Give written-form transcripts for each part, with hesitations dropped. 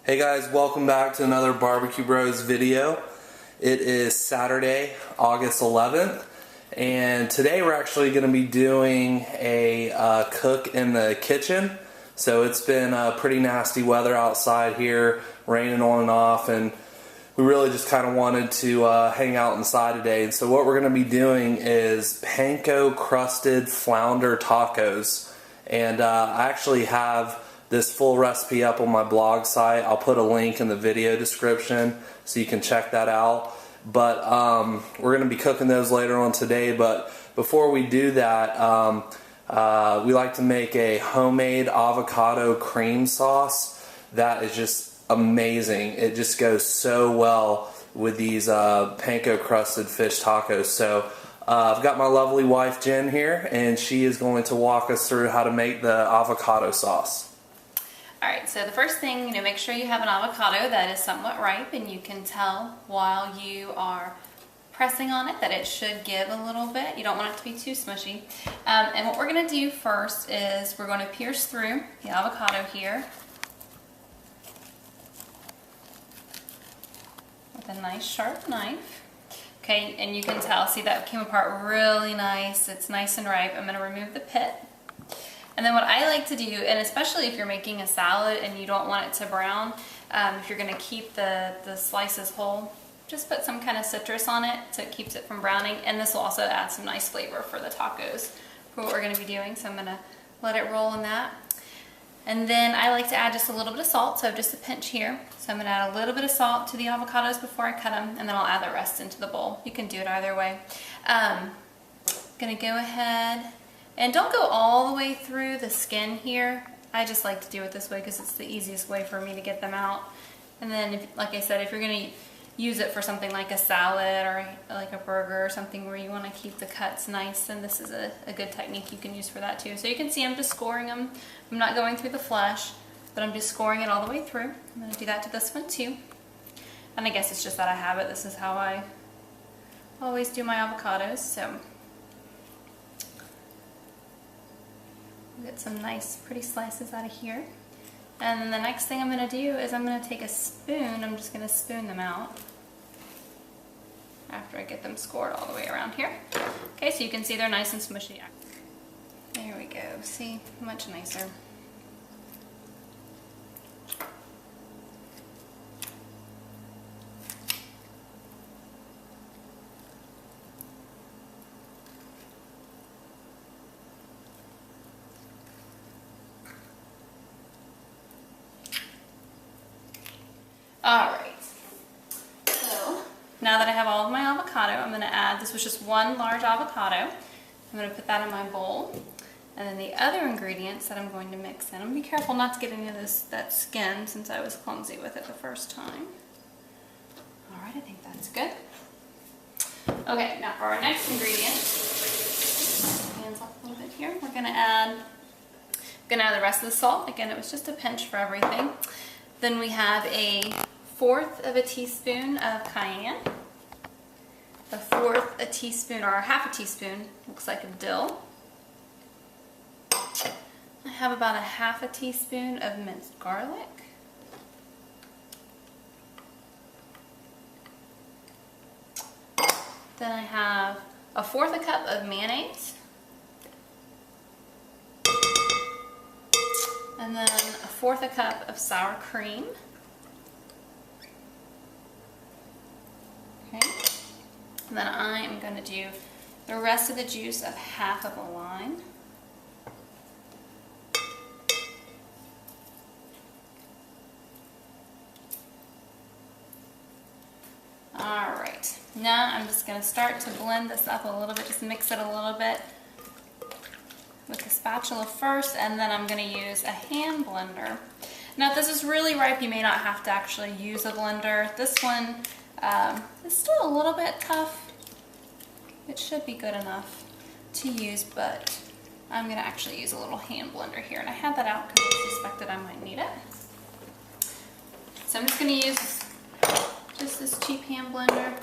Hey guys, welcome back to another Barbecue Bros video. It is Saturday, August 11th, and today we're actually going to be doing a cook in the kitchen. So it's been pretty nasty weather outside here, raining on and off, and we really just kind of wanted to hang out inside today. And so what we're going to be doing is Panko Crusted Flounder tacos. And I actually have this full recipe up on my blog site. I'll put a link in the video description so you can check that out. But we're going to be cooking those later on today. But before we do that, we like to make a homemade avocado cream sauce that is just amazing. It just goes so well with these Panko crusted fish tacos. So I've got my lovely wife Jen here, and she is going to walk us through how to make the avocado sauce. Alright, so the first thing, make sure you have an avocado that is somewhat ripe, and you can tell while you are pressing on it that it should give a little bit. You don't want it to be too smushy. And what we're going to do first is we're going to pierce through the avocado here with a nice sharp knife. Okay, and you can tell, see that came apart really nice. It's nice and ripe. I'm going to remove the pit. And then what I like to do, and especially if you're making a salad and you don't want it to brown, if you're going to keep the slices whole, just put some kind of citrus on it so it keeps it from browning. And this will also add some nice flavor for the tacos for what we're going to be doing. So I'm going to let it roll in that. And then I like to add just a little bit of salt, so just a pinch here. So I'm going to add a little bit of salt to the avocados before I cut them, and then I'll add the rest into the bowl. You can do it either way. Going to go ahead. And don't go all the way through the skin here. I just like to do it this way because it's the easiest way for me to get them out. And then, like I said, if you're going to use it for something like a salad or like a burger or something where you want to keep the cuts nice, then this is a good technique you can use for that too. So you can see I'm just scoring them. I'm not going through the flesh, but I'm just scoring it all the way through. I'm going to do that to this one too. And I guess it's just that I have it. This is how I always do my avocados. So get some nice pretty slices out of here. And then the next thing I'm going to do is I'm going to take a spoon. I'm just going to spoon them out after I get them scored all the way around here. Okay, so you can see they're nice and smushy. There we go. See? Much nicer. Alright, so now that I have all of my avocado, I'm going to add, this was just one large avocado, I'm going to put that in my bowl, and then the other ingredients that I'm going to mix in, I'm going to be careful not to get any of that skin since I was clumsy with it the first time. Alright, I think that's good. Okay, now for our next ingredient, hands up a little bit here, we're going to add the rest of the salt. Again, it was just a pinch for everything. Then we have a 1/4 of a teaspoon of cayenne, a 1/4 a teaspoon, or 1/2 a teaspoon, looks like, of dill. I have about a 1/2 a teaspoon of minced garlic. Then I have a 1/4 a cup of mayonnaise. And then a 1/4 a cup of sour cream. Okay. And then I am going to do the rest of the juice of 1/2 of a lime. Alright, now I'm just going to start to blend this up a little bit, just mix it a little bit with the spatula first, and then I'm going to use a hand blender. Now if this is really ripe, you may not have to actually use a blender. This one is still a little bit tough. It should be good enough to use, but I'm going to actually use a little hand blender here, and I had that out because I suspected I might need it. So I'm just going to use just this cheap hand blender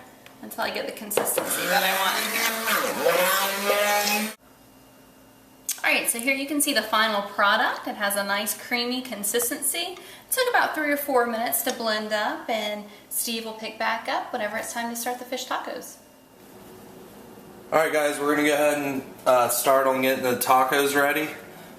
until I get the consistency that I want in here. Alright, so here you can see the final product. It has a nice creamy consistency. It took about 3 or 4 minutes to blend up, and Steve will pick back up whenever it's time to start the fish tacos. Alright guys, we're going to go ahead and start on getting the tacos ready.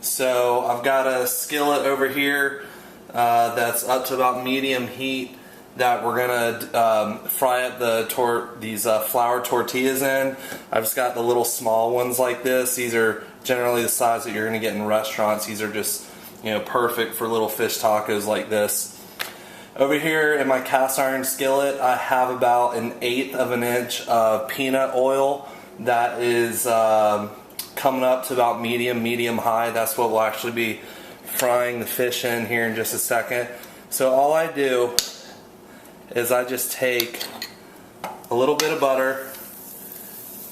So I've got a skillet over here that's up to about medium heat that we're going to fry up these flour tortillas in. I've just got the little small ones like this. These are generally the size that you're going to get in restaurants. These are just, you know, perfect for little fish tacos like this. Over here in my cast iron skillet, I have about 1/8 of an inch of peanut oil that is coming up to about medium high. That's what we'll actually be frying the fish in here in just a second. So all I do is I just take a little bit of butter.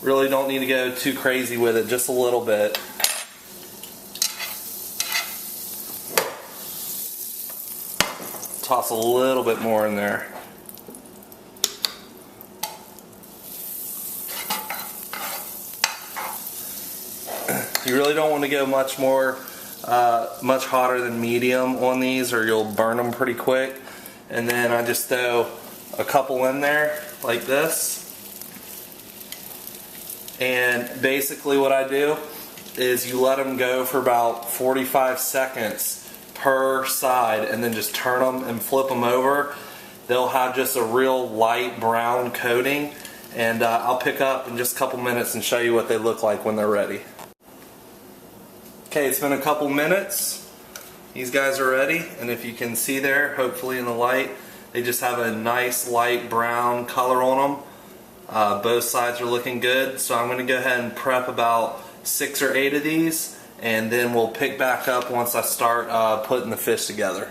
Really don't need to go too crazy with it, just a little bit. Toss a little bit more in there. You really don't want to go much hotter than medium on these, or you'll burn them pretty quick. And then I just throw a couple in there like this. And basically what I do is you let them go for about 45 seconds per side, and then just turn them and flip them over. They'll have just a real light brown coating, and I'll pick up in just a couple minutes and show you what they look like when they're ready. Okay, it's been a couple minutes. These guys are ready, and if you can see there, hopefully in the light, they just have a nice light brown color on them. Both sides are looking good, so I'm going to go ahead and prep about 6 or 8 of these, and then we'll pick back up once I start putting the fish together.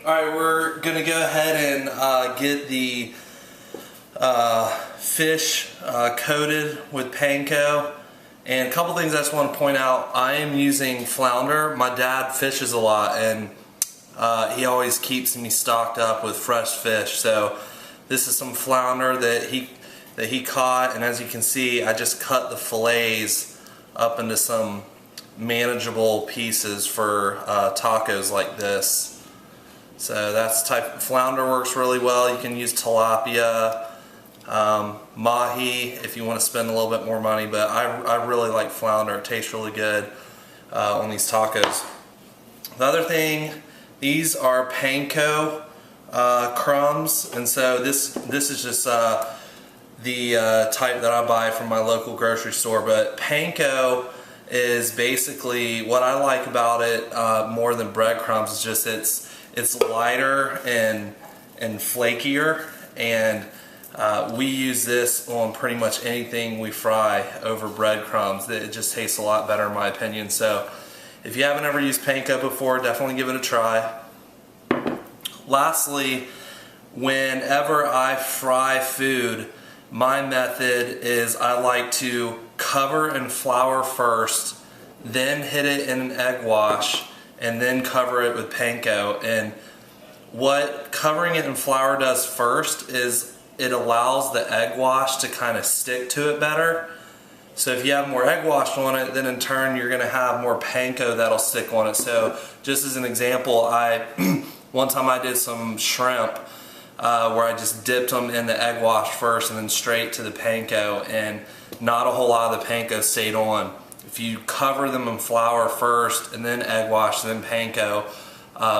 Alright, we're going to go ahead and get the fish coated with Panko. And a couple things I just want to point out. I am using Flounder. My dad fishes a lot, and he always keeps me stocked up with fresh fish. So this is some Flounder that he caught, and as you can see, I just cut the fillets up into some manageable pieces for tacos like this. So that's Flounder works really well. You can use tilapia, mahi if you want to spend a little bit more money, but I really like Flounder. It tastes really good on these tacos. The other thing, these are Panko crumbs, and so this is just the type that I buy from my local grocery store. But Panko is basically, what I like about it more than breadcrumbs is just it's lighter and flakier, and we use this on pretty much anything we fry over breadcrumbs. It just tastes a lot better in my opinion. So if you haven't ever used Panko before, definitely give it a try. Lastly, whenever I fry food, my method is I like to cover and flour first, then hit it in an egg wash, and then cover it with Panko. And what covering it in flour does first is it allows the egg wash to kind of stick to it better. So if you have more egg wash on it, then in turn you're going to have more Panko that'll stick on it. So just as an example, one time I did some shrimp where I just dipped them in the egg wash first and then straight to the Panko, and not a whole lot of the Panko stayed on. If you cover them in flour first and then egg wash, then Panko,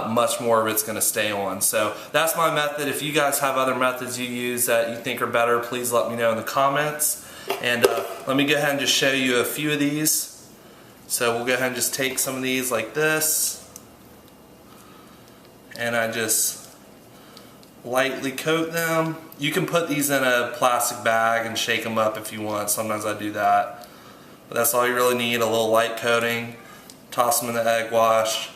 much more of it's going to stay on. So that's my method. If you guys have other methods you use that you think are better, please let me know in the comments. And let me go ahead and just show you a few of these. So we'll go ahead and just take some of these like this, and I just lightly coat them. You can put these in a plastic bag and shake them up if you want. Sometimes I do that. But that's all you really need, a little light coating. Toss them in the egg wash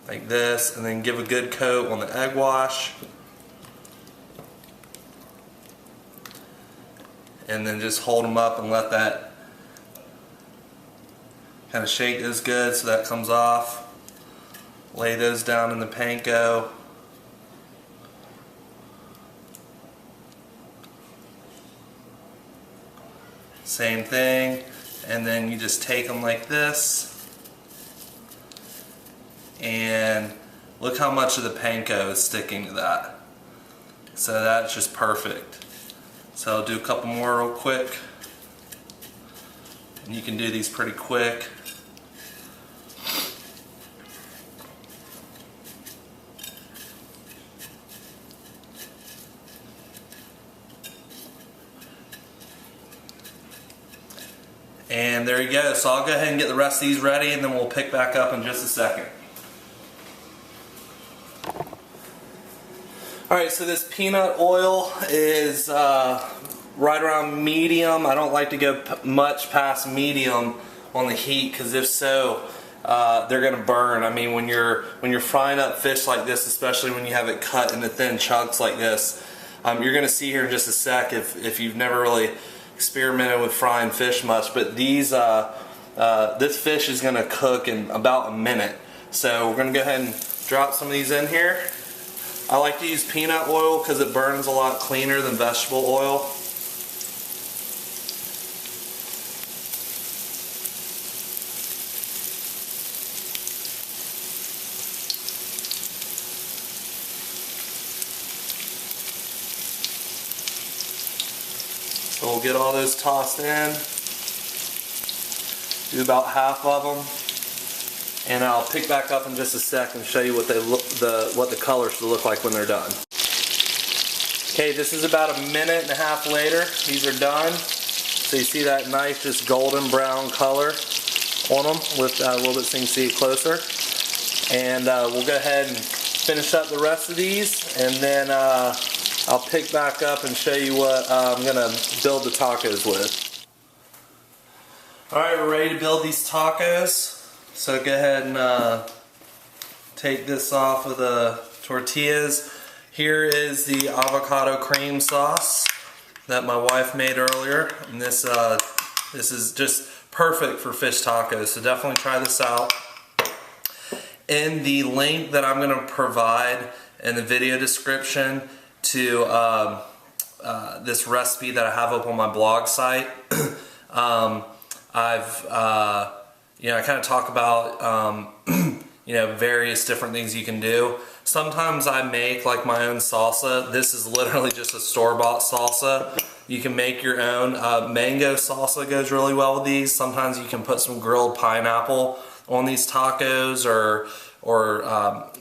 like this, and then give a good coat on the egg wash. And then just hold them up and let that kind of shake those good so that comes off. Lay those down in the Panko. Same thing, and then you just take them like this, and look how much of the panko is sticking to that. So that's just perfect. So I'll do a couple more real quick, and you can do these pretty quick. And there you go. So I'll go ahead and get the rest of these ready, and then we'll pick back up in just a second. Alright, so this peanut oil is right around medium. I don't like to go much past medium on the heat, because if so, they're going to burn. I mean, when you're frying up fish like this, especially when you have it cut into thin chunks like this, you're going to see here in just a sec, if you've never really experimented with frying fish much, but these this fish is going to cook in about a minute. So we're going to go ahead and drop some of these in here. I like to use peanut oil because it burns a lot cleaner than vegetable oil. So we'll get all those tossed in. Do about half of them. And I'll pick back up in just a sec and show you what they look, what the colors should look like when they're done. Okay, this is about a minute and a half later. These are done. So you see that nice, just golden brown color on them. Lift that a little bit so you can see it closer. And we'll go ahead and finish up the rest of these, and then I'll pick back up and show you what I'm gonna build the tacos with. Alright, we're ready to build these tacos. So go ahead and take this off of the tortillas. Here is the avocado cream sauce that my wife made earlier, and this is just perfect for fish tacos. So definitely try this out. In the link that I'm going to provide in the video description to this recipe that I have up on my blog site, I kind of talk about various different things you can do. Sometimes I make like my own salsa. This is literally just a store-bought salsa. You can make your own. Mango salsa goes really well with these. Sometimes you can put some grilled pineapple on these tacos, or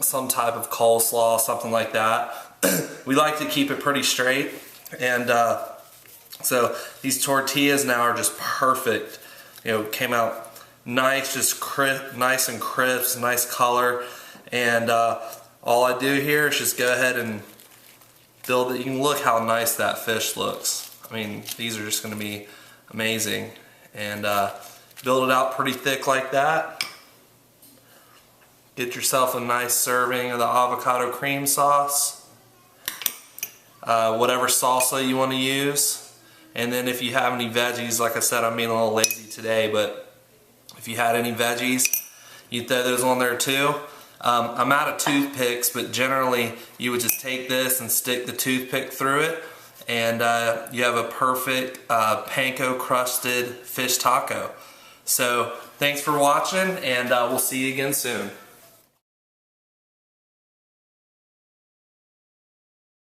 some type of coleslaw, something like that. We like to keep it pretty straight, and so these tortillas now are just perfect. Came out nice, just nice and crisp, nice color, and all I do here is just go ahead and build it. You can look how nice that fish looks. I mean, these are just going to be amazing, and build it out pretty thick like that. Get yourself a nice serving of the avocado cream sauce, whatever salsa you want to use, and then if you have any veggies, like I said, I'm being a little lazy today, but if you had any veggies, you throw those on there too. I'm out of toothpicks, but generally you would just take this and stick the toothpick through it, and you have a perfect panko crusted fish taco. So thanks for watching, and we'll see you again soon.